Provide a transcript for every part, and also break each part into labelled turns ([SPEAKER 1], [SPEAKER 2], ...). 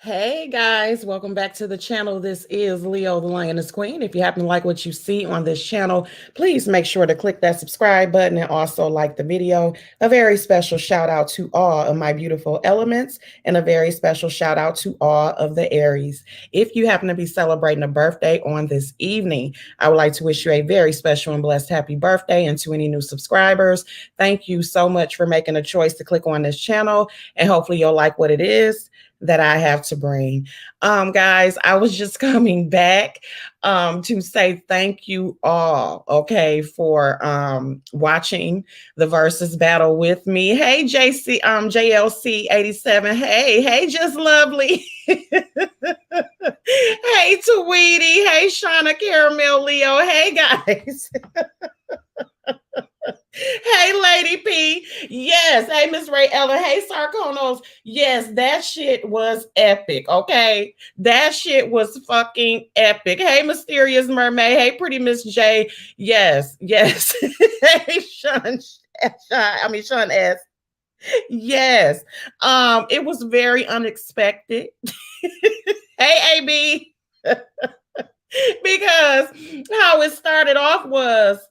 [SPEAKER 1] Hey guys, welcome back to the channel. This is Leo the Lioness Queen. If you happen to like what you see on this channel, please make sure to click that subscribe button and also like the video. A very special shout out to all of my beautiful elements and a very special shout out to all of the Aries. If you happen to be celebrating a birthday on this evening, I would like to wish you a very special and blessed happy birthday. And to any new subscribers, thank you so much for making a choice to click on this channel, and hopefully you'll like what it is that I have to bring. Guys, I was just coming back to say thank you all, okay, for watching the versus battle with me. Hey, JLC 87. Hey, just lovely. Hey, Tweety. Hey, Shauna Caramel Leo. Hey, guys. Hey, Lady P. Yes. Hey, Miss Ray Ellen. Hey, Sarkonos. Yes, that shit was epic. Okay. That shit was fucking epic. Hey, Mysterious Mermaid. Hey, Pretty Miss J. Yes. Hey, Sean S. Yes. It was very unexpected. Hey, AB. Because how it started off was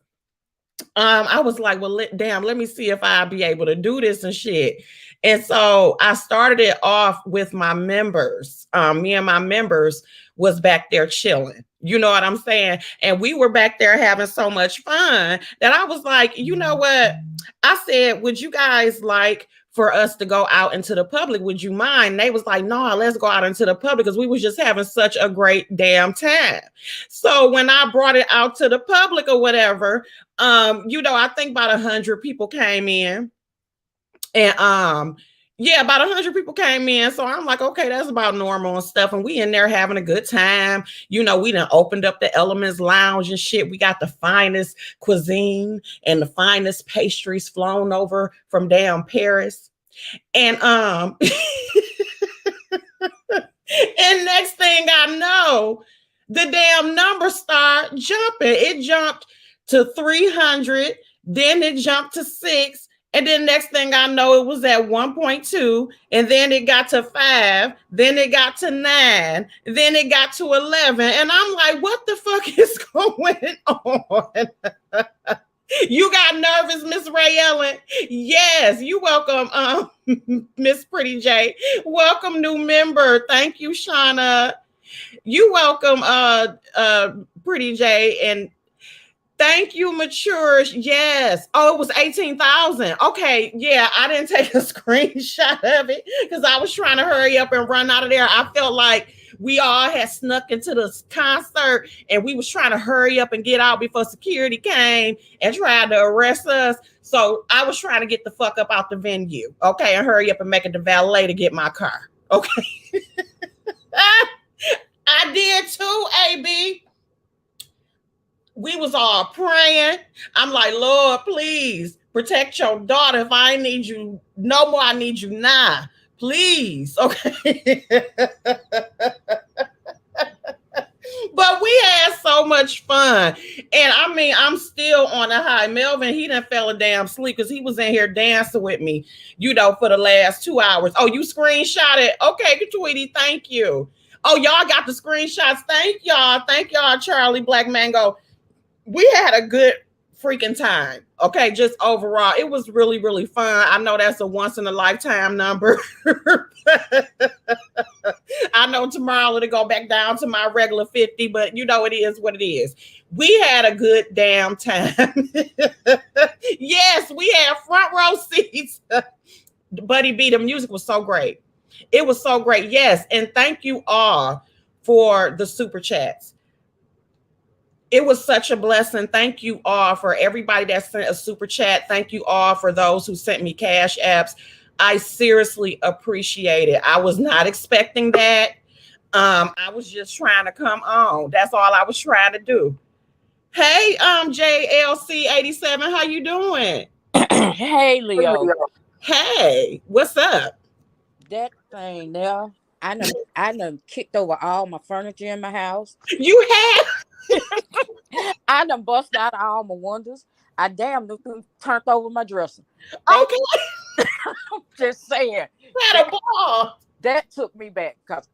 [SPEAKER 1] I was like, well, let me see if I'll be able to do this and shit. And so I started it off with my members. Me and my members was back there chilling. You know what I'm saying? And we were back there having so much fun that I was like, you know what? I said, would you guys like for us to go out into the public? Would you mind? And they was like, no, let's go out into the public, because we was just having such a great damn time. So when I brought it out to the public or whatever, I think about 100 people came in, and yeah, about 100 people came in. So I'm like, okay, that's about normal and stuff. And we in there having a good time. We done opened up the Elements Lounge and shit. We got the finest cuisine and the finest pastries flown over from damn Paris. And and next thing I know, the damn numbers start jumping. It jumped to 300, then it jumped to 6, and then next thing I know, it was at 1.2, and then it got to 5, then it got to 9, then it got to 11, and I'm like, what the fuck is going on? You got nervous, Miss Ray Ellen? Yes, you welcome, Miss Pretty J. Welcome, new member. Thank you, Shauna. You welcome, Pretty J, and thank you, Mature. Yes. Oh, it was 18,000. Okay. Yeah, I didn't take a screenshot of it because I was trying to hurry up and run out of there. I felt like we all had snuck into the concert and we was trying to hurry up and get out before security came and tried to arrest us. So I was trying to get the fuck up out the venue. Okay. And hurry up and make it to valet to get my car. Okay. I did too, AB. We was all praying. I'm like, Lord, please protect your daughter. If I need you no more, I need you now. Please. Okay. But we had so much fun. And I mean, I'm still on a high. Melvin, he done fell a damn sleep because he was in here dancing with me, for the last 2 hours. Oh, you screenshot it? Okay, Tweety, thank you. Oh, y'all got the screenshots. Thank y'all, Charlie Black Mango. We had a good freaking time. Okay, just overall, it was really, really fun. I know that's a once in a lifetime number. I know tomorrow it'll go back down to my regular 50, but it is what it is. We had a good damn time. Yes, we had front row seats. Buddy B, the music was so great. It was so great. Yes, and thank you all for the super chats. It was such a blessing. Thank you all for everybody that sent a super chat. Thank you all for those who sent me cash apps. I seriously appreciate it. I was not expecting that. I was just trying to come on. That's all I was trying to do. Hey, JLC 87, how you doing?
[SPEAKER 2] Hey, Leo.
[SPEAKER 1] Hey, what's up?
[SPEAKER 2] That thing there, I done kicked over all my furniture in my house.
[SPEAKER 1] You have?
[SPEAKER 2] I done busted out all my windows. I damn turned over my dresser.
[SPEAKER 1] Okay.
[SPEAKER 2] I'm just saying.
[SPEAKER 1] Had a ball.
[SPEAKER 2] that took me back because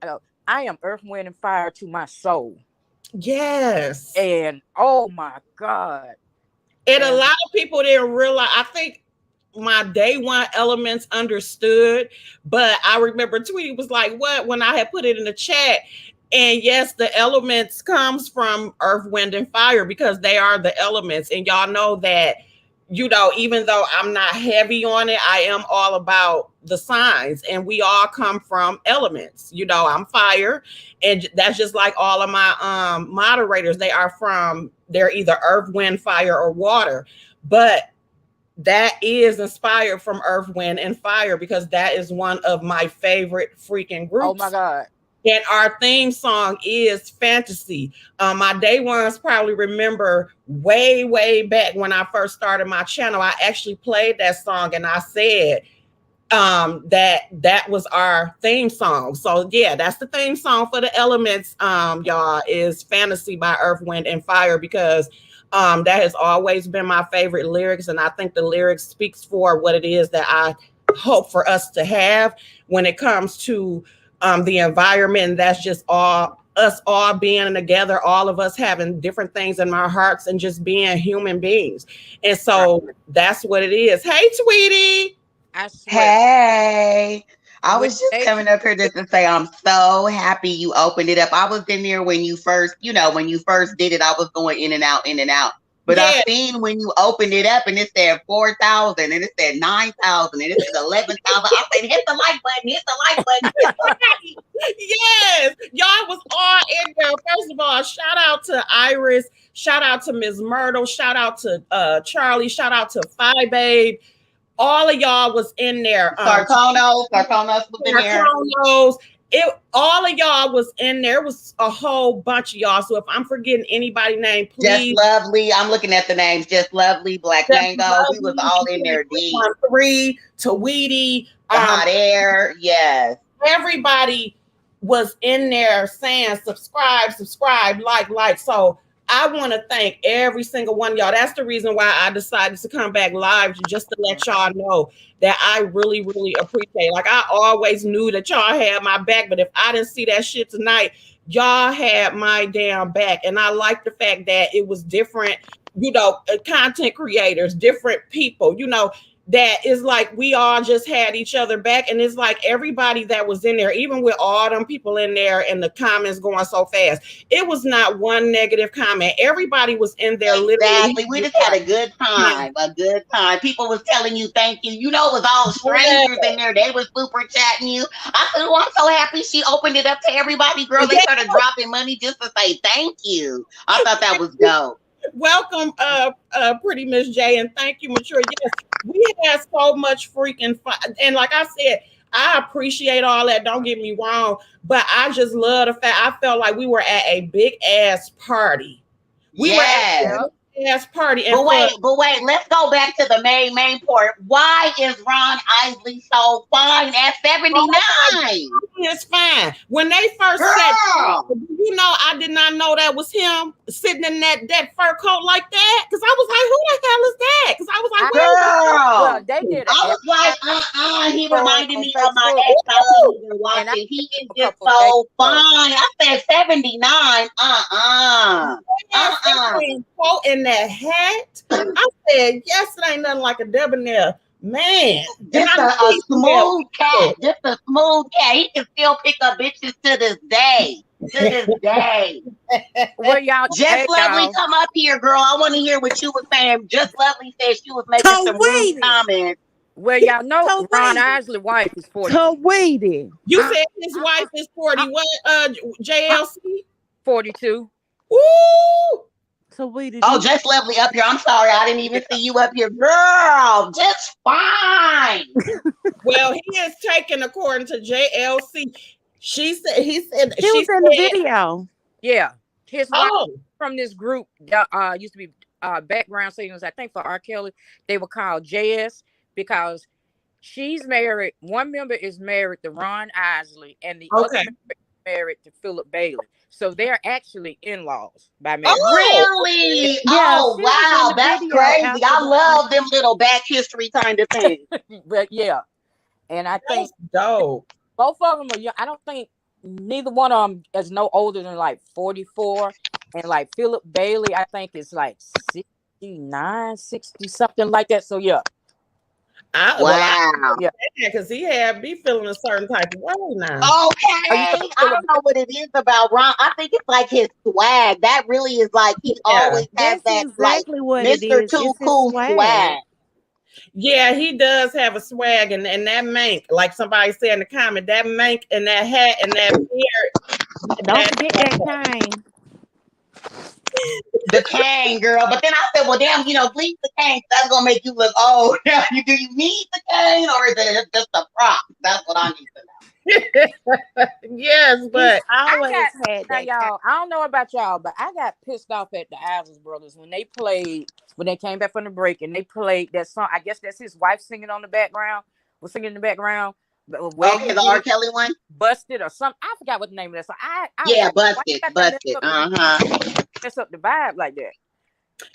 [SPEAKER 2] I am Earth, Wind, and Fire to my soul.
[SPEAKER 1] Yes.
[SPEAKER 2] And oh my God.
[SPEAKER 1] And a lot of people didn't realize, I think my day one elements understood, but I remember Tweety was like, what? When I had put it in the chat. And yes, the elements comes from Earth, Wind, and Fire because they are the elements. And y'all know that, you know, even though I'm not heavy on it, I am all about the signs, and we all come from elements. You know, I'm fire, and that's just like all of my moderators. They're either earth, wind, fire, or water. But that is inspired from Earth, Wind, and Fire because that is one of my favorite freaking groups.
[SPEAKER 2] Oh my God.
[SPEAKER 1] And our theme song is Fantasy. My day ones probably remember way, way back when I first started my channel, I actually played that song and I said that was our theme song. So yeah, that's the theme song for the elements, y'all, is Fantasy by Earth, Wind, and Fire because that has always been my favorite lyrics. And I think the lyrics speaks for what it is that I hope for us to have when it comes to the environment. That's just us all being together, all of us having different things in our hearts and just being human beings. And so that's what it is. Hey, Tweety.
[SPEAKER 2] I swear.
[SPEAKER 3] Hey, I was just coming up here just to say I'm so happy you opened it up. I was in there when you first, when you first did it, I was going in and out, in and out. But yeah. I seen when you opened it up and it said 4,000 and it said 9,000 and it said 11,000. I said, hit the like button, hit the like button.
[SPEAKER 1] Yes, y'all was all in there. First of all, shout out to Iris, shout out to Ms. Myrtle, shout out to Charlie, shout out to Phi Babe. All of y'all was in there.
[SPEAKER 3] Sarkonos was in there.
[SPEAKER 1] All of y'all was in there. It was a whole bunch of y'all. So if I'm forgetting anybody name, please.
[SPEAKER 3] Just Lovely. I'm looking at the names. Just Lovely, Black Mango. We was all in there.
[SPEAKER 1] D3, Tweety,
[SPEAKER 3] Hot Air. Yes.
[SPEAKER 1] Everybody was in there saying subscribe, like. So I want to thank every single one of y'all. That's the reason why I decided to come back live, just to let y'all know that I really, really appreciate. Like, I always knew that y'all had my back, but if I didn't see that shit tonight, y'all had my damn back. And I like the fact that it was different, content creators, different people, that is like we all just had each other back. And it's like everybody that was in there, even with all them people in there and the comments going so fast, it was not one negative comment. Everybody was in there
[SPEAKER 3] literally. We just had a good time. People was telling you thank you. It was all strangers in there. They was super chatting you. I said, oh, I'm so happy she opened it up to everybody, girl. They started dropping money just to say thank you. I thought that was dope.
[SPEAKER 1] Welcome, Pretty Miss J, and thank you, Mature. Yes, we had so much freaking fun. And like I said, I appreciate all that. Don't get me wrong, but I just love the fact I felt like we were at a big ass party. We were at a big ass party.
[SPEAKER 3] And but wait, let's go back to the main part. Why is Ron Isley so fine at 79?
[SPEAKER 1] It's fine. When they first said, I did not know that was him sitting in that fur coat like that. Because I was like, who the hell is that? Because I was like,
[SPEAKER 3] girl, they did. I was like, he reminded me of my ex. I couldn't even watch it. He is just so fine. I said 79.
[SPEAKER 1] Quote in that hat. I said, yes, it ain't nothing like a debonair man.
[SPEAKER 3] Just a smooth cat. Just a smooth cat. He can still pick up bitches to this day.
[SPEAKER 2] Well, y'all,
[SPEAKER 3] Just Lovely, come up here, girl. I want to hear what you were saying. Just Lovely said she was making some rude comments.
[SPEAKER 2] Well, y'all know Ron Isley's wife is 40.
[SPEAKER 1] You said his wife is 40. What, JLC?
[SPEAKER 2] 42.
[SPEAKER 1] Ooh.
[SPEAKER 3] Oh, Just Lovely up here. I'm sorry, I didn't even see you up here, girl. Just fine.
[SPEAKER 1] Well, he is taken according to JLC. He said
[SPEAKER 4] was in the video.
[SPEAKER 2] Yeah, his wife from this group used to be background singers. I think for R. Kelly, they were called JS because she's married. One member is married to Ron Isley, and the other member is married to Philip Bailey. So they're actually in-laws by marriage.
[SPEAKER 3] Oh, really?
[SPEAKER 4] Yeah,
[SPEAKER 3] wow, that's crazy. I love them little back history kind of things.
[SPEAKER 2] But yeah, and I think
[SPEAKER 1] that's dope.
[SPEAKER 2] both of them are young. I don't think neither one of them is no older than like 44. And like Philip Bailey, I think is like 69, 60, something like that. So yeah.
[SPEAKER 3] Wow.
[SPEAKER 1] Yeah, because he had me feeling a certain type of way now.
[SPEAKER 3] Okay. I don't know what it is about Ron. I think it's like his swag. That really is like he always has that
[SPEAKER 4] exactly
[SPEAKER 3] like
[SPEAKER 4] what
[SPEAKER 3] Mr.
[SPEAKER 4] it is.
[SPEAKER 3] Too Cool swag.
[SPEAKER 1] Yeah, he does have a swag, and that mank, like somebody said in the comment, that mank and that hat and that beard.
[SPEAKER 4] Don't forget that cane.
[SPEAKER 3] The cane, girl. But then I said, well, damn, leave the cane. That's gonna make you look old. Do you need the cane, or is it just a prop? That's what I need to know.
[SPEAKER 1] Yes, but
[SPEAKER 4] I always had that.
[SPEAKER 2] Y'all, I don't know about y'all, but I got pissed off at the Isley Brothers when they came back from the break and they played that song. I guess that's his wife singing on the background. Was singing in the background.
[SPEAKER 3] Okay, the R. Kelly one.
[SPEAKER 2] Busted or something. I forgot what the name of that song.
[SPEAKER 3] Busted.
[SPEAKER 2] Mess up the vibe like that.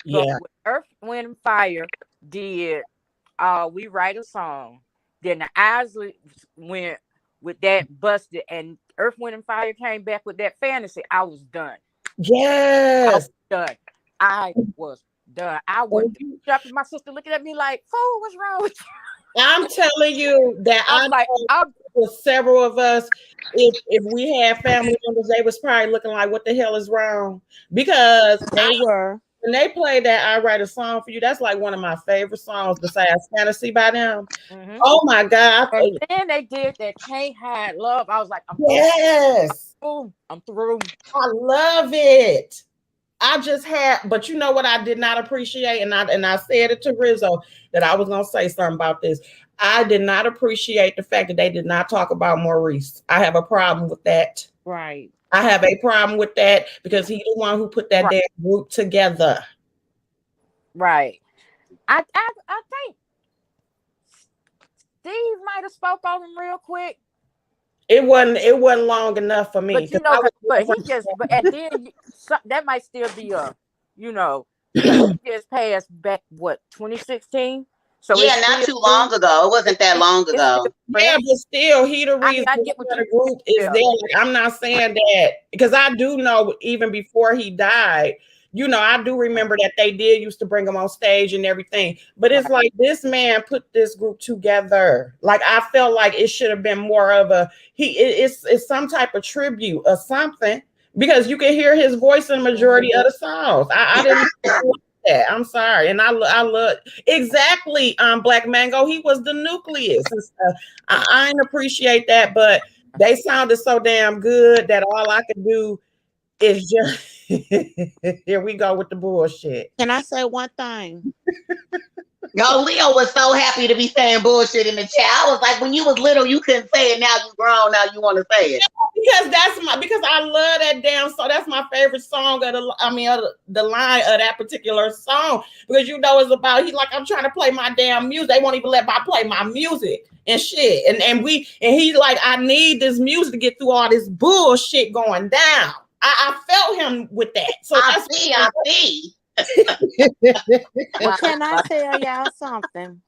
[SPEAKER 1] Yeah.
[SPEAKER 2] But Earth, Wind, and Fire did We Write a Song. Then the Isley went with that Busted, and Earth, Wind, and Fire came back with that Fantasy. I was done.
[SPEAKER 1] Yes.
[SPEAKER 2] I was done. I was dropping. My sister looking at me like, "Fool, what's wrong with you?"
[SPEAKER 1] I'm telling you that
[SPEAKER 2] I'm like,
[SPEAKER 1] with several of us, if we had family members, they was probably looking like, what the hell is wrong? Because
[SPEAKER 4] they were.
[SPEAKER 1] When they played that I Write a Song for You, that's like one of my favorite songs besides Fantasy by them. Mm-hmm. Oh my God.
[SPEAKER 2] And then they did that Can't Hide Love. I was like, I'm through.
[SPEAKER 1] I love it. I just had, but you know what I did not appreciate, and I said it to Rizzo that I was gonna say something about this. I did not appreciate the fact that they did not talk about Maurice. I have a problem with that.
[SPEAKER 4] Right.
[SPEAKER 1] I have a problem with that because he's the one who put that damn group together.
[SPEAKER 2] Right. I think Steve might have spoke on him real quick.
[SPEAKER 1] It wasn't long enough for me.
[SPEAKER 2] But and then that might still be he just passed back 2016. So
[SPEAKER 3] not too long ago. It wasn't that long ago.
[SPEAKER 1] Yeah, but still, he the reason the group is there. Like, I'm not saying that because I do know even before he died, I do remember that they did used to bring him on stage and everything. But it's like this man put this group together. Like I felt like it should have been more of it's some type of tribute or something because you can hear his voice in the majority of the songs. I didn't. I'm sorry, and I love exactly. Black Mango, he was the nucleus and stuff. I didn't appreciate that, but they sounded so damn good that all I could do is just here we go with the bullshit.
[SPEAKER 4] Can I say one thing?
[SPEAKER 3] Yo, Leo was so happy to be saying bullshit in the chat. I was like, when you was little, you couldn't say it. Now you grown. Now you want to say it.
[SPEAKER 1] Because I love that damn song. That's my favorite song of the line of that particular song. Because it's about I'm trying to play my damn music. They won't even let me play my music and shit. And he's like, I need this music to get through all this bullshit going down. I felt him with that. So
[SPEAKER 3] I see.
[SPEAKER 4] Well, can I tell y'all something?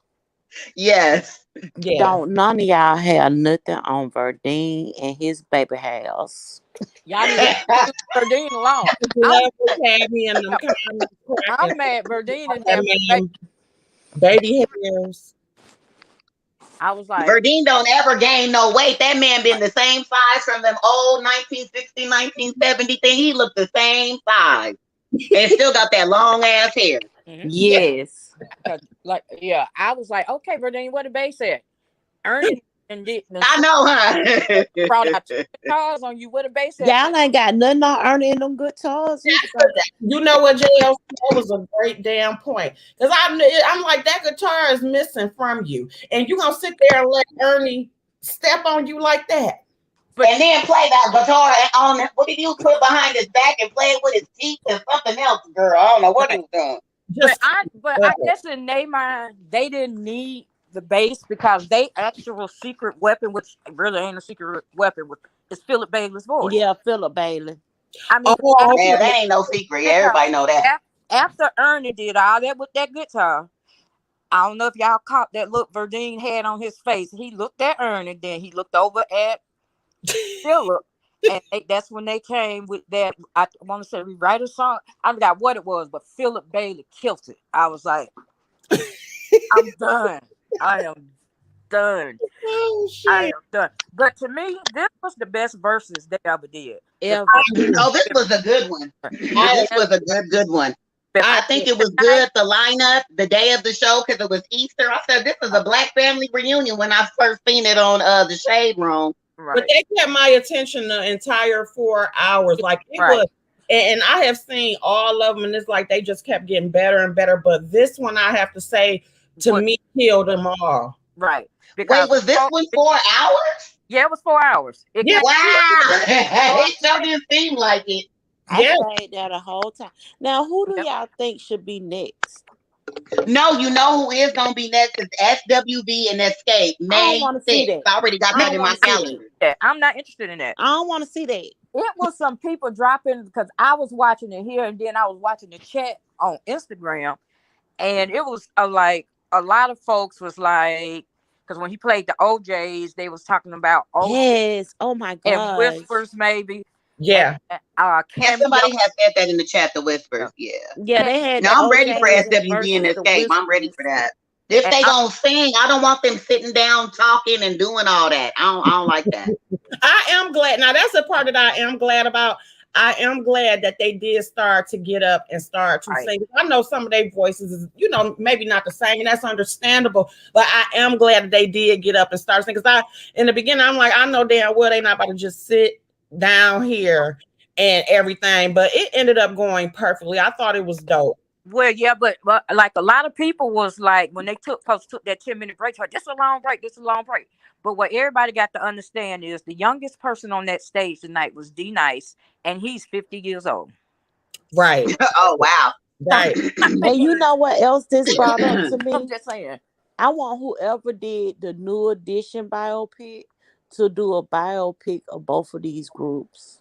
[SPEAKER 3] Yes.
[SPEAKER 1] Yeah.
[SPEAKER 4] Don't none of y'all have nothing on Verdine and his baby house.
[SPEAKER 2] Y'all need to leave Verdine alone. I'm mad Verdine and having
[SPEAKER 1] baby hairs.
[SPEAKER 2] I was like,
[SPEAKER 3] Verdine don't ever gain no weight. That man been the same size from them old 1960, 1970 thing. He looked the same size. And still got that long ass hair.
[SPEAKER 4] Mm-hmm. Yes.
[SPEAKER 2] I was like, okay, Verdine, what the bass at? Ernie and
[SPEAKER 3] I know, huh?
[SPEAKER 2] Brought out 2 guitars on you. What the bass at?
[SPEAKER 4] Y'all ain't got nothing on Ernie and them guitars.
[SPEAKER 1] You know what, JL? That was a great damn point. Because I'm like, that guitar is missing from you. And you gonna sit there and let Ernie step on you like that.
[SPEAKER 3] And then play that guitar on what did you put behind his back and play it with his teeth and something else, girl? I don't know what he was doing.
[SPEAKER 2] I guess in their mind, they didn't need the bass because they actual secret weapon, which really ain't a secret weapon, is Philip Bailey's voice.
[SPEAKER 4] Yeah, Philip Bailey.
[SPEAKER 3] I mean, that ain't no secret. Everybody know that.
[SPEAKER 2] After Ernie did all that with that guitar, I don't know if y'all caught that look Verdine had on his face. He looked at Ernie, then he looked over at Philip. And that's when they came with that. I want to say rewrite a song. I forgot what it was, but Philip Bailey killed it. I was like, I'm done. I am done.
[SPEAKER 1] Oh shit!
[SPEAKER 2] I am done. But to me, this was the best verses they ever did.
[SPEAKER 3] Oh, this was a good one. This was a good one. I think it was good. The lineup, the day of the show, because it was Easter. I said this is a Black family reunion when I first seen it on the Shade Room.
[SPEAKER 1] Right. But they kept my attention the entire 4 hours. Like it was, and I have seen all of them, and it's like they just kept getting better and better. But this one, I have to say, to me, killed them all.
[SPEAKER 2] Right.
[SPEAKER 3] Because wait, was this one 4 hours?
[SPEAKER 2] Yeah, it was 4 hours.
[SPEAKER 3] Wow. It sure didn't seem like it.
[SPEAKER 4] I played that the whole time. Now, who do y'all think should be next?
[SPEAKER 3] No, you know who is gonna be next is SWV and Escape.
[SPEAKER 4] I don't want to see that.
[SPEAKER 3] I already got that in my calendar.
[SPEAKER 2] I'm not interested in that.
[SPEAKER 4] I don't want to see that.
[SPEAKER 2] It was some people dropping because I was watching it here and then I was watching the chat on Instagram, and it was like a lot of folks was like, because when he played the OJs, they was talking about
[SPEAKER 4] yes, oh my god,
[SPEAKER 2] and Whispers maybe.
[SPEAKER 1] Yeah.
[SPEAKER 3] Somebody has said that in the chat, the Whispers. Yeah,
[SPEAKER 4] they had.
[SPEAKER 3] No, I'm ready for SWV and Escape. I'm ready for that. If they gonna sing, I don't want them sitting down talking and doing all that. I don't like that.
[SPEAKER 1] I am glad. Now that's a part that I am glad about. I am glad that they did start to get up and start to sing. I know some of their voices is, maybe not the same, and that's understandable. But I am glad that they did get up and start singing. Because in the beginning, I'm like, I know damn well they not about to just sit down here and everything, but it ended up going perfectly. I thought it was dope.
[SPEAKER 2] Well, yeah, but like a lot of people was like, when they took that 10-minute break, like, this is a long break. But what everybody got to understand is the youngest person on that stage tonight was D-Nice, and he's 50 years old.
[SPEAKER 1] Right.
[SPEAKER 3] Oh, wow.
[SPEAKER 1] Right.
[SPEAKER 4] And you know what else this brought up to me?
[SPEAKER 2] I'm just saying.
[SPEAKER 4] I want whoever did the New Edition biopic to do a biopic of both of these groups.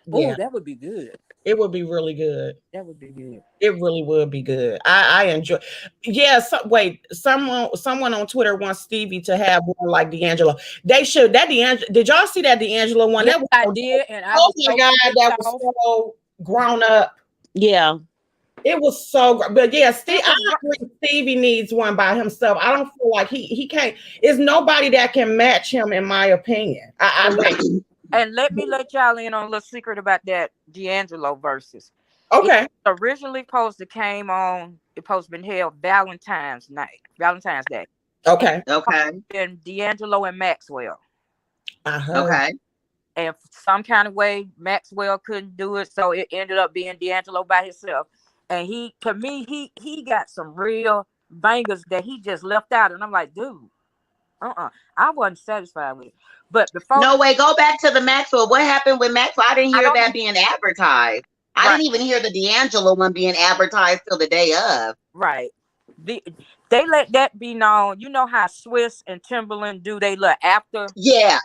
[SPEAKER 2] Yeah. Oh, that would be good.
[SPEAKER 1] It would be really good.
[SPEAKER 2] That would be good.
[SPEAKER 1] It really would be good. I enjoy. Yeah. Someone on Twitter wants Stevie to have one like D'Angelo. They should. Did y'all see that D'Angelo one?
[SPEAKER 2] Yes, I did. And
[SPEAKER 1] oh my God, that was so grown up.
[SPEAKER 4] Yeah.
[SPEAKER 1] It was so, but yeah, I agree. Stevie needs one by himself. I don't feel like he can't. It's nobody that can match him, in my opinion.
[SPEAKER 2] And let me let y'all in on a little secret about that D'Angelo versus.
[SPEAKER 1] Okay.
[SPEAKER 2] It originally supposed to been held Valentine's Day.
[SPEAKER 3] Okay.
[SPEAKER 2] And D'Angelo and Maxwell.
[SPEAKER 3] Okay.
[SPEAKER 2] And for some kind of way, Maxwell couldn't do it, so it ended up being D'Angelo by himself. And he got some real bangers that he just left out, and I'm like, dude, I wasn't satisfied with it. But before,
[SPEAKER 3] no way, go back to the Maxwell. What happened with Maxwell? I didn't hear that being advertised. I didn't even hear the D'Angelo one being advertised till the day of.
[SPEAKER 2] Right. They let that be known. You know how Swiss and Timberland do they look after?
[SPEAKER 3] Yeah,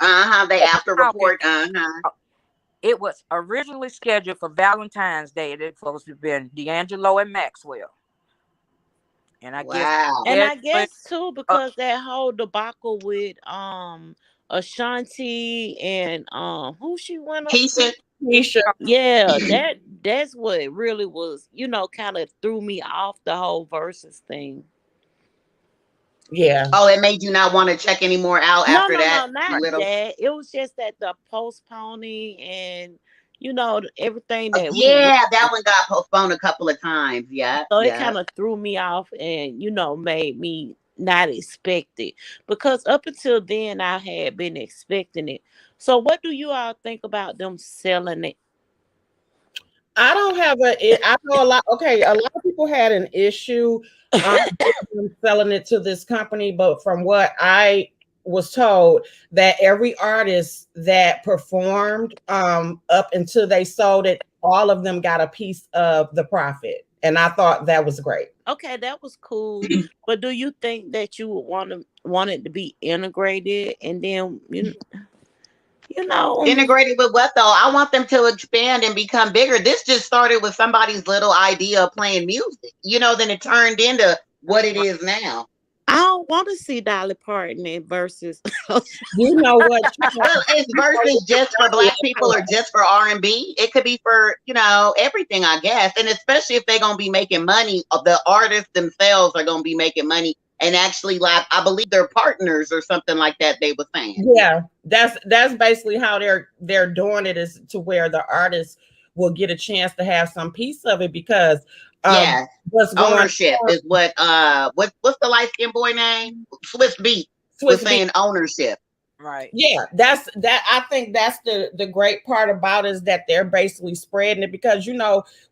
[SPEAKER 3] they after report.
[SPEAKER 2] It was originally scheduled for Valentine's Day. It was supposed to have been D'Angelo and Maxwell. And I
[SPEAKER 4] guess too, because that whole debacle with Ashanti and who she went on
[SPEAKER 1] Keisha.
[SPEAKER 4] Yeah, that's what really was, kind of threw me off the whole versus thing.
[SPEAKER 1] Yeah.
[SPEAKER 3] Oh, it made you not want to check any more out after that?
[SPEAKER 4] No, not that. It was just that the postponing and everything that
[SPEAKER 3] that one got postponed a couple of times. Yeah.
[SPEAKER 4] So it kind of threw me off and made me not expect it, because up until then I had been expecting it. So what do you all think about them selling it?
[SPEAKER 1] I don't have I know a lot. Okay, a lot of people had an issue selling it to this company, but from what I was told, that every artist that performed up until they sold it, all of them got a piece of the profit, and I thought that was great.
[SPEAKER 4] Okay, that was cool. But do you think that you would want it to be integrated, and then
[SPEAKER 3] integrated with what though? I want them to expand and become bigger. This just started with somebody's little idea of playing music, then it turned into what it is now.
[SPEAKER 4] I don't want to see Dolly Parton in versus.
[SPEAKER 1] You know what?
[SPEAKER 3] Well, is versus just for Black people or just for R&B? It could be for, everything, I guess. And especially if they're going to be making money, the artists themselves are going to be making money. And actually, like, I believe they're partners or something like that, they were saying.
[SPEAKER 1] Yeah, that's basically how they're doing it, is to where the artists will get a chance to have some piece of it, because
[SPEAKER 3] yeah,
[SPEAKER 1] what's going
[SPEAKER 3] ownership
[SPEAKER 1] on,
[SPEAKER 3] is what's the light skinned boy name? Swiss Beat was saying ownership.
[SPEAKER 2] Right.
[SPEAKER 1] Yeah, I think that's the great part about it, is that they're basically spreading it, because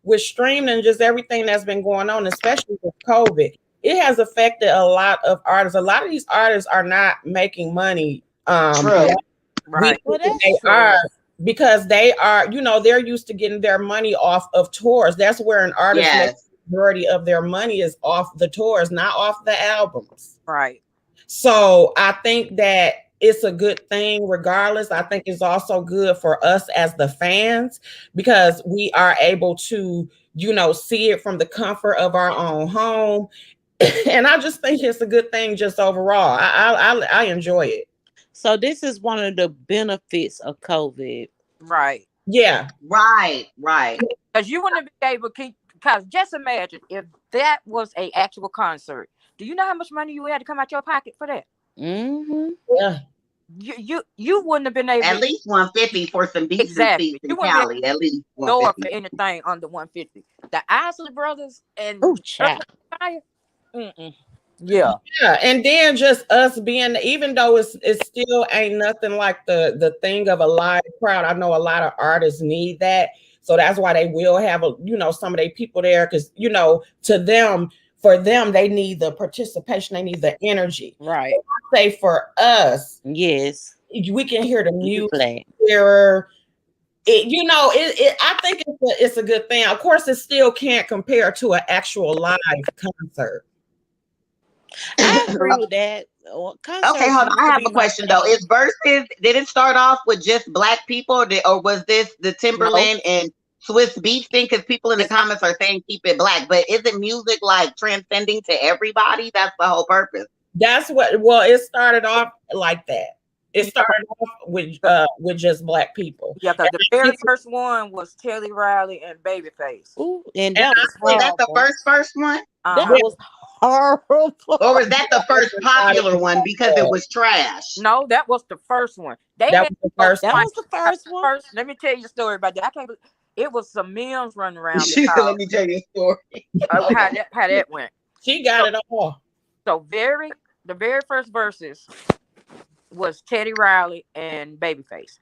[SPEAKER 1] with streaming and just everything that's been going on, especially with COVID, it has affected a lot of artists. A lot of these artists are not making money.
[SPEAKER 3] True.
[SPEAKER 2] Right.
[SPEAKER 4] Well, that's
[SPEAKER 1] they
[SPEAKER 4] true.
[SPEAKER 1] are, because they are, they're used to getting their money off of tours. That's where an artist makes the majority of their money, is off the tours, not off the albums.
[SPEAKER 2] Right.
[SPEAKER 1] So I think that it's a good thing regardless. I think it's also good for us as the fans, because we are able to, see it from the comfort of our own home. And I just think it's a good thing just overall. I enjoy it.
[SPEAKER 4] So this is one of the benefits of COVID.
[SPEAKER 2] Right.
[SPEAKER 1] Yeah.
[SPEAKER 3] Right.
[SPEAKER 2] Because you wouldn't be able to keep, because just imagine if that was a actual concert. Do you know how much money you had to come out your pocket for that?
[SPEAKER 4] Mm-hmm.
[SPEAKER 1] Yeah.
[SPEAKER 2] You wouldn't have been able
[SPEAKER 3] At least 150 for some decent seats in Cali. At least
[SPEAKER 2] go up
[SPEAKER 3] 150.
[SPEAKER 2] for anything under 150. The Isley Brothers and
[SPEAKER 4] child.
[SPEAKER 2] Yeah.
[SPEAKER 1] Yeah, and then just us being, even though it's still ain't nothing like the thing of a live crowd. I know a lot of artists need that, so that's why they will have some of their people there, because for them they need the participation, they need the energy.
[SPEAKER 2] Right.
[SPEAKER 1] Say for us,
[SPEAKER 4] yes,
[SPEAKER 1] we can hear the music clearer. I think it's a good thing. Of course, it still can't compare to an actual live concert.
[SPEAKER 4] I agree with that.
[SPEAKER 3] Okay, hold on. I have a question though. Is Versus, did it start off with just Black people, or was this the Timberland and Swiss Beats thing? Because people in the comments are saying keep it Black, but isn't music like transcending to everybody? That's the whole purpose.
[SPEAKER 1] That's it started off like that. It started off with just Black people.
[SPEAKER 2] Yeah, because the very first one was Teddy Riley and Babyface.
[SPEAKER 4] Ooh, and
[SPEAKER 3] that's the first one?
[SPEAKER 4] That was horrible.
[SPEAKER 3] Or was that the first popular one because it was trash?
[SPEAKER 2] No, that was the first one.
[SPEAKER 1] That was the first
[SPEAKER 2] one. Let me tell you a story about that. I can't believe it was some memes running around.
[SPEAKER 3] Let me tell you a story.
[SPEAKER 2] How that went.
[SPEAKER 1] She got it all.
[SPEAKER 2] So the very first verses was Teddy Riley and Babyface.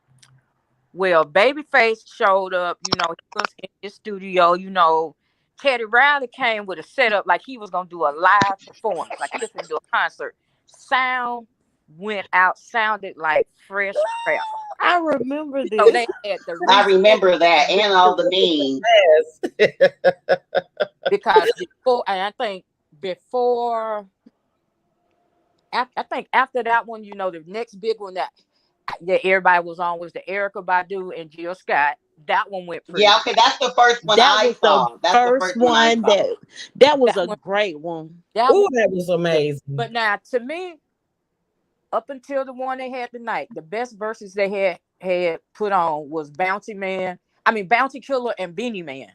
[SPEAKER 2] Well, Babyface showed up, he was in his studio, Teddy Riley came with a setup like he was gonna do a live performance, like he was gonna do a concert. Sound went out, sounded like fresh crap.
[SPEAKER 4] I remember this.
[SPEAKER 2] So they had
[SPEAKER 3] I remember that and all the memes.
[SPEAKER 2] Because I think after that one, the next big one that everybody was on was the Erykah Badu and Jill Scott. That one went pretty.
[SPEAKER 3] Yeah, okay, that's the first one I saw. That's the first one
[SPEAKER 4] that was a great one.
[SPEAKER 1] That was amazing.
[SPEAKER 2] But now, to me, up until the one they had tonight, the best verses they had put on was Bounty Killer and Beanie Man.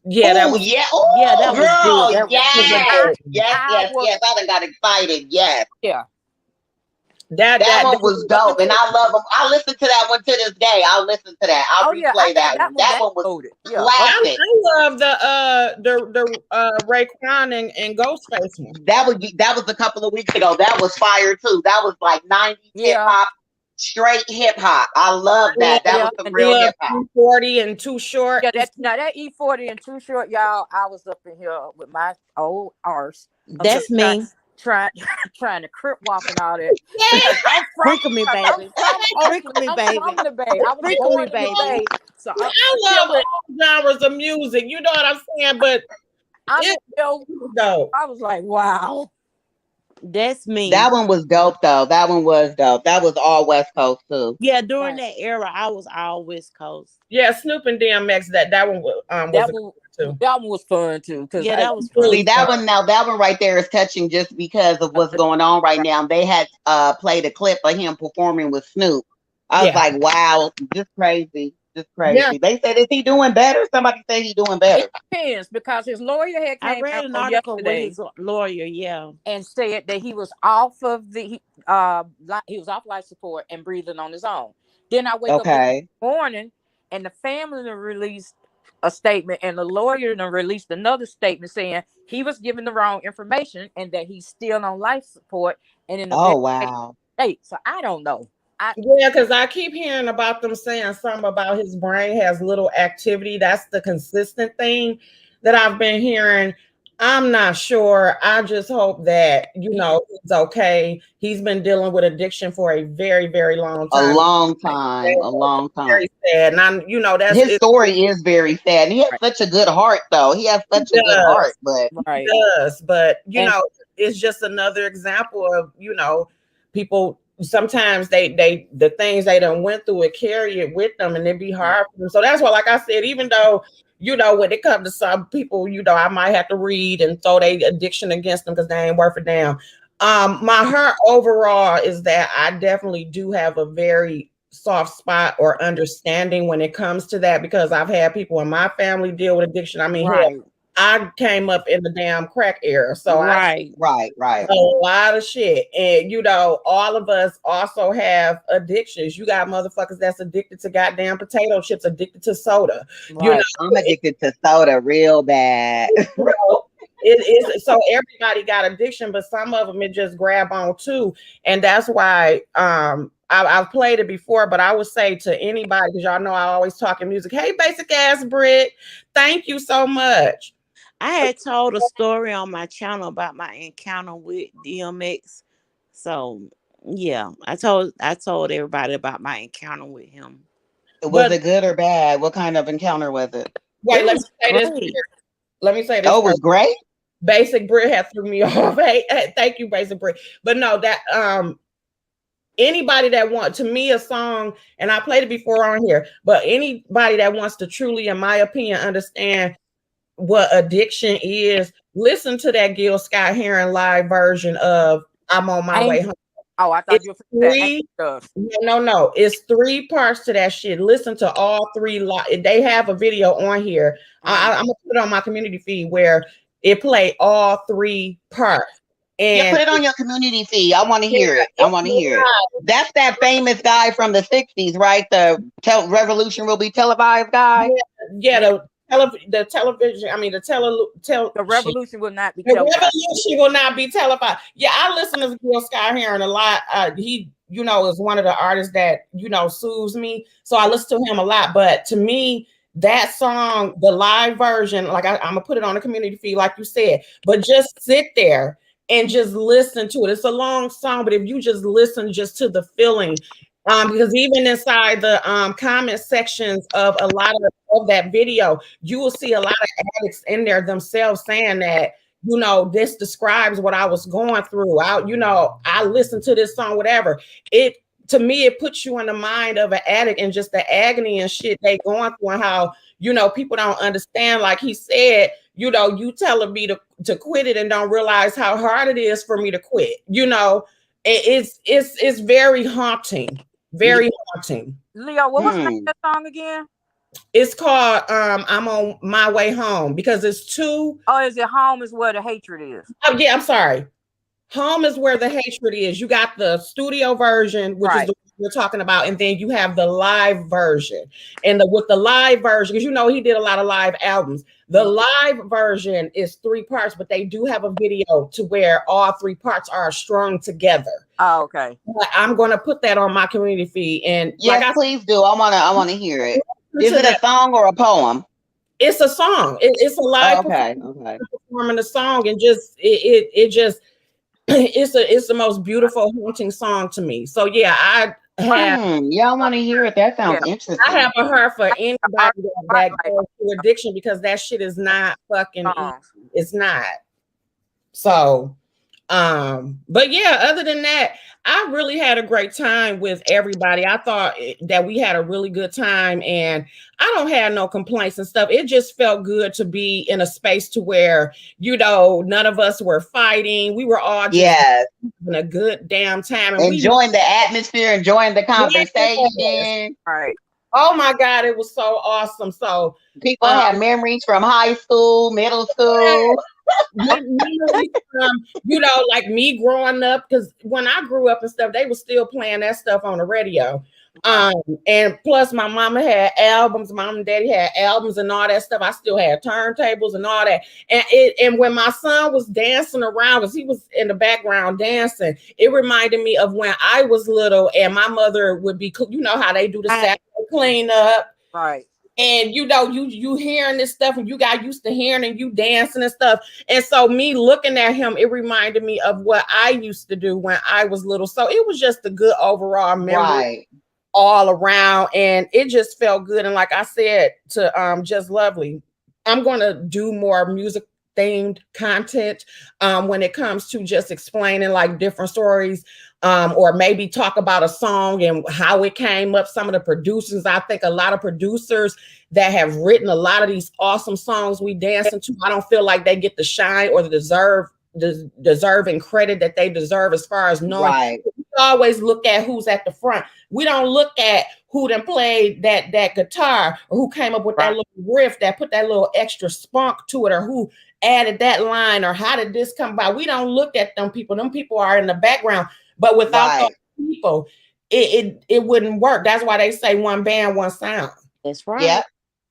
[SPEAKER 1] Yeah, that was
[SPEAKER 3] that
[SPEAKER 1] was
[SPEAKER 3] good. Yes. I done got excited. Yes.
[SPEAKER 2] Yeah.
[SPEAKER 3] That one was dope, and I love them. I listen to that one to this day. I'll listen to that. I'll replay that one. That one was classic.
[SPEAKER 1] I love the Raekwon and Ghostface one.
[SPEAKER 3] That was a couple of weeks ago. That was fire too. That was like 90s hip hop, straight hip hop. I love that. That was some real hip hop.
[SPEAKER 1] E40 and Too Short.
[SPEAKER 2] Yeah, that E40 and Too Short, y'all. I was up in here with my old arse.
[SPEAKER 4] That's me.
[SPEAKER 2] Trying to crip walk and all that.
[SPEAKER 4] Sprinkle me, baby. Sprinkle me, baby.
[SPEAKER 2] Sprinkle me, baby. So
[SPEAKER 1] I love all genres of music. You know what I'm saying? But
[SPEAKER 2] I was like, wow.
[SPEAKER 4] That's me.
[SPEAKER 3] That one was dope though. That one was dope. That was all West Coast too.
[SPEAKER 4] Yeah, during that era, I was all West Coast.
[SPEAKER 1] Yeah, Snoop and DMX. That one was too.
[SPEAKER 2] That one was fun too.
[SPEAKER 4] Yeah, that was fun.
[SPEAKER 3] See, that one right there is touching just because of what's going on right now. They had played a clip of him performing with Snoop. I was like, wow, just crazy. Just crazy. Yeah. They said, is he doing better? Somebody said he's doing better.
[SPEAKER 2] It depends because his lawyer had came
[SPEAKER 4] I read an article with his lawyer,
[SPEAKER 2] and said that he was off of he was off life support and breathing on his own. Then I wake up this morning and the family released a statement and the lawyer released another statement saying he was given the wrong information and that he's still on life support and in a state. So I don't know.
[SPEAKER 1] Yeah, because I keep hearing about them saying something about his brain has little activity. That's the consistent thing that I've been hearing. I'm not sure. I just hope that, he's okay. He's been dealing with addiction for a very, very long time.
[SPEAKER 3] A long time.
[SPEAKER 1] Very sad. And that's
[SPEAKER 3] his story is very sad. And he has such a good heart, though. He has such a good heart, but
[SPEAKER 1] he does. But it's just another example of, people. Sometimes the things they done went through it carry it with them and it'd be hard for them. So that's why, like I said, even though, when it comes to some people, I might have to read and throw their addiction against them because they ain't worth a damn. My heart overall is that I definitely do have a very soft spot or understanding when it comes to that because I've had people in my family deal with addiction. I mean, I came up in the damn crack era. So
[SPEAKER 3] right.
[SPEAKER 1] A lot of shit. And all of us also have addictions. You got motherfuckers that's addicted to goddamn potato chips, addicted to soda.
[SPEAKER 3] Right. I'm addicted to soda real bad.
[SPEAKER 1] It is so everybody got addiction, but some of them it just grab on too. And that's why I've played it before, but I would say to anybody, because y'all know I always talking music. Hey, basic ass Brit, thank you so much.
[SPEAKER 4] I had told a story on my channel about my encounter with DMX. So yeah, I told everybody about my encounter with him.
[SPEAKER 3] Was it good or bad? What kind of encounter was it?
[SPEAKER 1] Wait, let me say this.
[SPEAKER 3] Oh, it was great.
[SPEAKER 1] Basic Brit had threw me off. Hey, thank you, Basic Brit. But no, that anybody that wants, to me, a song, and I played it before on here, but anybody that wants to truly, in my opinion, understand what addiction is, listen to that Gil Scott Heron live version of I'm on my way home.
[SPEAKER 2] Oh, I thought you were three.
[SPEAKER 1] No. It's 3 parts to that shit. Listen to all 3. They have a video on here. I'm gonna put it on my community feed where it play all 3 parts.
[SPEAKER 3] And put it on your community feed. I want to hear it. That's that famous guy from the 60s, right? The revolution will be televised guy.
[SPEAKER 1] The television. I mean, the
[SPEAKER 2] revolution will not be
[SPEAKER 1] televised. The revolution will not be televised. Yeah, I listen to Gil Scott Heron a lot. He, is one of the artists that soothes me. So I listen to him a lot. But to me, that song, the live version, like I'm gonna put it on the community feed, like you said. But just sit there and just listen to it. It's a long song, but if you just listen just to the feeling. Because even inside the comment sections of a lot of that video, you will see a lot of addicts in there themselves saying that, this describes what I was going through. I listened to this song, whatever. To me, it puts you in the mind of an addict and just the agony and shit they going through and how, people don't understand. Like he said, you telling me to quit it and don't realize how hard it is for me to quit. It's very haunting. Very haunting.
[SPEAKER 2] Leo, what was the name of that song again?
[SPEAKER 1] It's called I'm on my way home because it's 2.
[SPEAKER 2] Oh, is it home is where the hatred is?
[SPEAKER 1] Oh, yeah, I'm sorry. Home is where the hatred is. You got the studio version, which is the one we're talking about, and then you have the live version. And with the live version, because he did a lot of live albums. The live version is 3 parts, but they do have a video to where all 3 parts are strung together.
[SPEAKER 2] Oh, okay.
[SPEAKER 1] But I'm gonna put that on my community feed. And
[SPEAKER 3] yes, please do. I wanna hear it. Is it a song or a poem?
[SPEAKER 1] It's a song. It's a live performing the song, and just it's the most beautiful haunting song to me. So yeah, I
[SPEAKER 3] want to hear it. That sounds interesting.
[SPEAKER 1] I have a heart for anybody that goes through addiction because that shit is not fucking easy. It's not. So But yeah, other than that, I really had a great time with everybody. I thought that we had a really good time, and I don't have no complaints and stuff. It just felt good to be in a space to where, none of us were fighting. We were all just having a good damn time, and
[SPEAKER 3] enjoying the atmosphere, enjoying the conversation.
[SPEAKER 2] Right.
[SPEAKER 1] Oh my God, it was so awesome. So
[SPEAKER 3] people have memories from high school, middle school.
[SPEAKER 1] Memories from, like me growing up, because when I grew up and stuff, they were still playing that stuff on the radio. And plus my mama had albums, mom and daddy had albums and all that stuff. I still had turntables and all that. And when my son was dancing around, because he was in the background dancing, it reminded me of when I was little and my mother would be, how they do the Saturday cleanup.
[SPEAKER 2] Right.
[SPEAKER 1] And you hearing this stuff and you got used to hearing and you dancing and stuff. And so me looking at him, it reminded me of what I used to do when I was little. So it was just a good overall memory all around. And it just felt good. And like I said to Just Lovely, I'm going to do more music themed content when it comes to just explaining like different stories, or maybe talk about a song and how it came up. Some of the producers, I think a lot of producers that have written a lot of these awesome songs we dancing to, I don't feel like they get the shine or the deserving credit that they deserve as far as knowing. We always look at who's at the front. We don't look at who done played that guitar, or who came up with that little riff that put that little extra spunk to it, or who added that line, or how did this come by. We don't look at them people. Them people are in the background. But without those people, it wouldn't work. That's why they say one band, one sound.
[SPEAKER 4] That's right.
[SPEAKER 3] Yeah.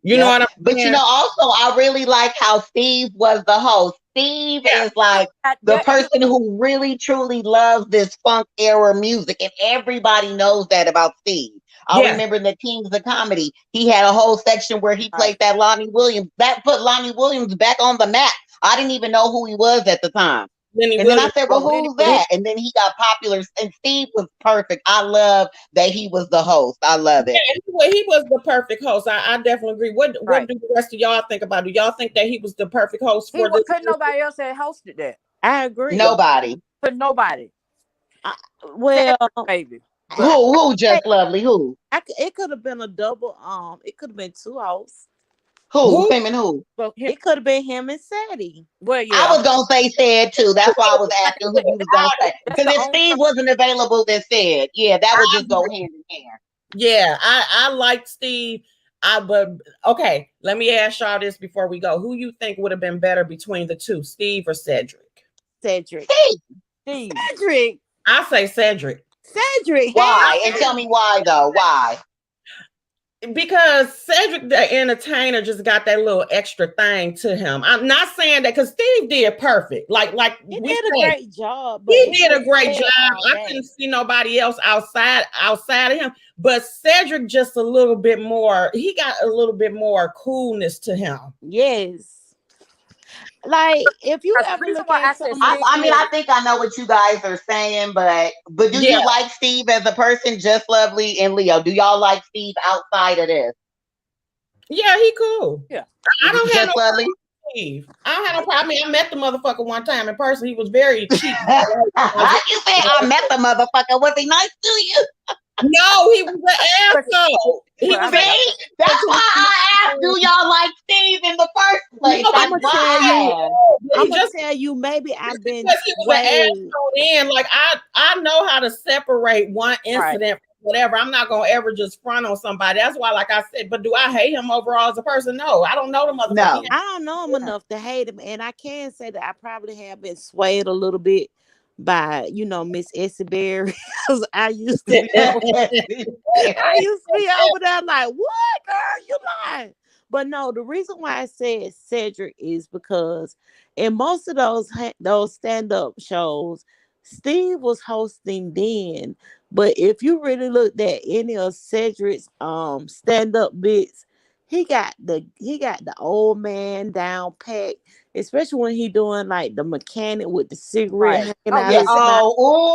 [SPEAKER 1] You know what I'm saying?
[SPEAKER 3] But also I really like how Steve was the host. Steve is like the person who really truly loves this funk era music, and everybody knows that about Steve. I remember in the Kings of Comedy, he had a whole section where he played that Lonnie Williams. That put Lonnie Williams back on the map. I didn't even know who he was at the time. And then I said, well, who's that? And then he got popular. And Steve was perfect. I love that he was the host. I love it.
[SPEAKER 1] Yeah, he was the perfect host. I definitely agree. What do the rest of y'all think about it? Do y'all think that he was the perfect host for this?
[SPEAKER 2] Couldn't nobody else have hosted that.
[SPEAKER 4] I agree.
[SPEAKER 3] Nobody.
[SPEAKER 2] But nobody.
[SPEAKER 4] Well,
[SPEAKER 2] baby.
[SPEAKER 3] Who Just Lovely? Who?
[SPEAKER 4] It could have been a double. It could have been two hosts.
[SPEAKER 3] Who? Him and who?
[SPEAKER 4] Well, it could have been him and Sadie.
[SPEAKER 2] Well, yeah.
[SPEAKER 3] I was gonna say Said too. That's why I was asking who you was gonna say. Because if Steve wasn't available, then Said. Yeah, that would just go hand in hand.
[SPEAKER 1] Yeah, I like Steve. But okay, let me ask y'all this before we go. Who you think would have been better between the two, Steve or Cedric?
[SPEAKER 4] Cedric.
[SPEAKER 2] Steve.
[SPEAKER 4] Cedric.
[SPEAKER 1] I say Cedric.
[SPEAKER 4] Cedric.
[SPEAKER 3] Why? And tell me why though. Why?
[SPEAKER 1] Because Cedric the entertainer just got that little extra thing to him. I'm not saying that because Steve did perfect. Like
[SPEAKER 4] he did a great job.
[SPEAKER 1] He did a great job. I couldn't see nobody else outside of him. But Cedric just a little bit more. He got a little bit more coolness to him.
[SPEAKER 4] Yes. Like if you ever look at
[SPEAKER 3] I think I know what you guys are saying, but do you like Steve as a person? Just Lovely and Leo, do y'all like Steve outside of this?
[SPEAKER 1] Yeah, he cool.
[SPEAKER 2] Yeah,
[SPEAKER 1] I don't have
[SPEAKER 3] no problem.
[SPEAKER 1] Steve. I don't have no problem. I met the motherfucker one time in person. He was very cheap.
[SPEAKER 3] You said I met the motherfucker. Was he nice to you?
[SPEAKER 1] No, he was an asshole.
[SPEAKER 3] That's why I asked, do y'all like Steve in the first place?
[SPEAKER 4] No, I'm gonna tell you, maybe I've been
[SPEAKER 1] in. Like I know how to separate one incident from whatever. I'm not gonna ever just front on somebody. That's why, like I said, but do I hate him overall as a person? No, I don't know the motherfucker.
[SPEAKER 3] No.
[SPEAKER 4] I don't know him enough to hate him, and I can say that I probably have been swayed a little bit by Miss Essie Berry. I used to be over there like, what, girl, you lying. But no, the reason why I said Cedric is because in most of those stand-up shows, Steve was hosting then. But if you really looked at any of Cedric's stand-up bits, he got the old man down pat, especially when he doing like the mechanic with the cigarette hanging out.
[SPEAKER 3] Why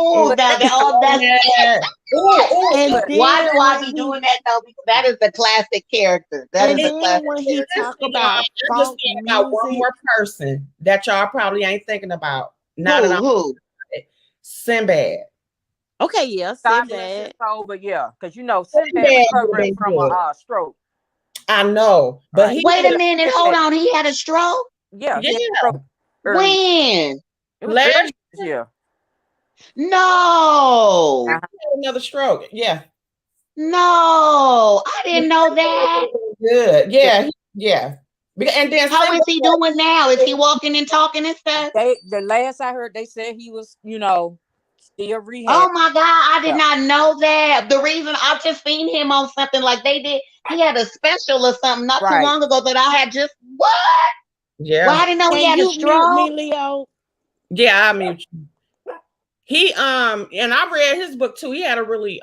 [SPEAKER 3] do I be doing that though? Because that is the classic character. That is the classic
[SPEAKER 4] when he talk about
[SPEAKER 1] one more person that y'all probably ain't thinking about. Not
[SPEAKER 3] who?
[SPEAKER 1] Sinbad.
[SPEAKER 4] Okay, yeah, Sinbad.
[SPEAKER 2] But yeah, because Sinbad was recovering from a stroke.
[SPEAKER 1] I know, but
[SPEAKER 2] right.
[SPEAKER 3] Wait a minute, hold on. He had a stroke?
[SPEAKER 2] Yeah, he had a stroke
[SPEAKER 3] when?
[SPEAKER 2] It was last year.
[SPEAKER 3] No.
[SPEAKER 1] He had another stroke. Yeah.
[SPEAKER 3] No, I didn't know that.
[SPEAKER 1] Good. Yeah. Yeah. And then
[SPEAKER 3] how is he doing now? Is he walking and talking and stuff?
[SPEAKER 2] The last I heard, they said he was, still rehab.
[SPEAKER 3] Oh my God, I did not know that. The reason I've just seen him on something like they did, he had a special or something not too long ago that I had just what?
[SPEAKER 1] Yeah.
[SPEAKER 3] Well, I didn't know he had a stroke.
[SPEAKER 4] Mute me, Leo?
[SPEAKER 1] Yeah, I mute you. He and I read his book too. He had a really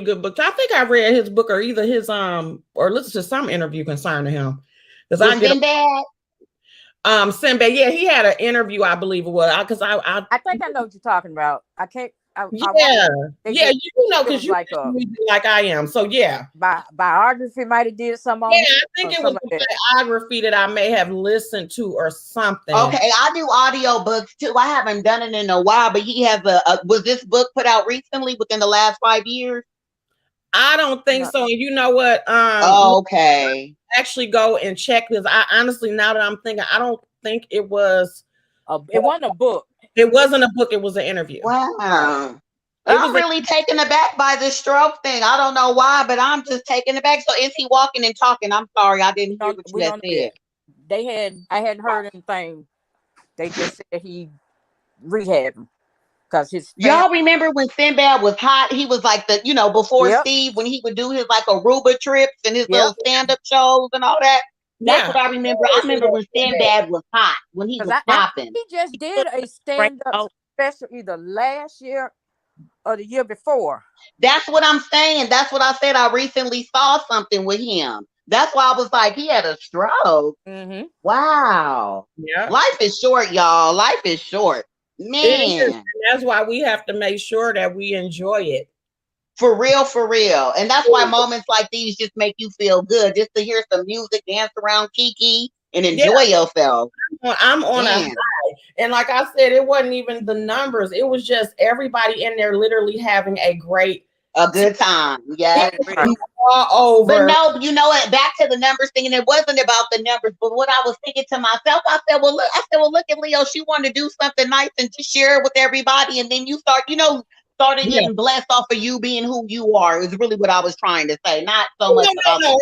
[SPEAKER 1] good book. I think I read his book or either his or listened to some interview concerning him.
[SPEAKER 3] Because I get Sinbad.
[SPEAKER 1] Sinbad, yeah, he had an interview, I believe it was. Because I
[SPEAKER 2] think I know what you're talking about. I can't.
[SPEAKER 1] You know, because you like I am. So yeah,
[SPEAKER 2] biography might have did some on.
[SPEAKER 1] Yeah, I think it was a biography that I may have listened to or something.
[SPEAKER 3] Okay, I do audio books too. I haven't done it in a while, but he has was this book put out recently within the last 5 years?
[SPEAKER 1] I don't think so. And you know what?
[SPEAKER 3] Okay.
[SPEAKER 1] Actually go and check this. I honestly, now that I'm thinking, I don't think it was.
[SPEAKER 2] It wasn't a book.
[SPEAKER 1] It wasn't a book. It was an interview.
[SPEAKER 3] Wow. I'm really taken aback by the stroke thing. I don't know why, but I'm just taken aback. So is he walking and talking? I'm sorry, I didn't hear what you said.
[SPEAKER 2] I hadn't heard anything. They just said he rehabbed him.
[SPEAKER 3] Y'all remember when Sinbad was hot? He was like before Steve, when he would do his like Aruba trips and his little stand-up shows and all that. That's what I remember. I remember when Sinbad was hot, when he was popping.
[SPEAKER 2] He just did a stand-up special either last year or the year before.
[SPEAKER 3] That's what I'm saying. That's what I said. I recently saw something with him. That's why I was like, he had a stroke.
[SPEAKER 2] Mm-hmm.
[SPEAKER 3] Wow.
[SPEAKER 1] Yeah.
[SPEAKER 3] Life is short, y'all. Life is short. Man.
[SPEAKER 1] That's why we have to make sure that we enjoy it.
[SPEAKER 3] For real, for real. And that's why moments like these just make you feel good. Just to hear some music, dance around Kiki, and enjoy yourself.
[SPEAKER 1] I'm on a high. And like I said, it wasn't even the numbers. It was just everybody in there literally having a
[SPEAKER 3] good time. Yeah.
[SPEAKER 1] All over.
[SPEAKER 3] But no, you know what? Back to the numbers thing, and it wasn't about the numbers, but what I was thinking to myself, I said, well, look at Leo. She wanted to do something nice and to share it with everybody, and then you started getting blessed off of you being who you are. Is really what I was trying to say. Not so much about
[SPEAKER 1] like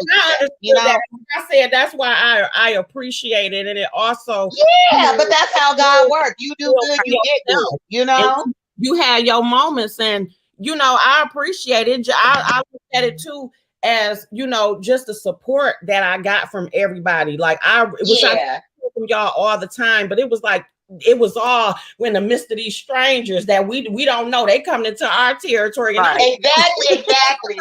[SPEAKER 1] I said, that's why I appreciate it, and it also
[SPEAKER 3] but that's how God works. You do good, you get good.
[SPEAKER 1] And you had your moments, and I appreciate it. I look at it too as just the support that I got from everybody. Like I from y'all all the time, but it was like it was all in the midst of these strangers that we don't know. They coming into our territory.
[SPEAKER 3] Right. Exactly.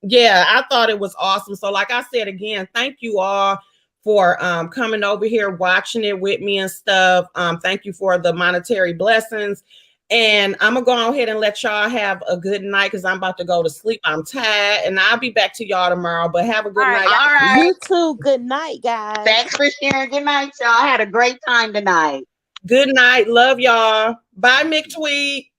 [SPEAKER 1] Yeah, I thought it was awesome. So like I said again, thank you all for coming over here, watching it with me and stuff. Thank you for the monetary blessings. And I'm gonna go ahead and let y'all have a good night because I'm about to go to sleep. I'm tired, and I'll be back to y'all tomorrow. But have a good night.
[SPEAKER 3] All right.
[SPEAKER 4] You too. Good night, guys.
[SPEAKER 3] Thanks for sharing. Good night, y'all. I had a great time tonight.
[SPEAKER 1] Good night. Love y'all. Bye, McTweet.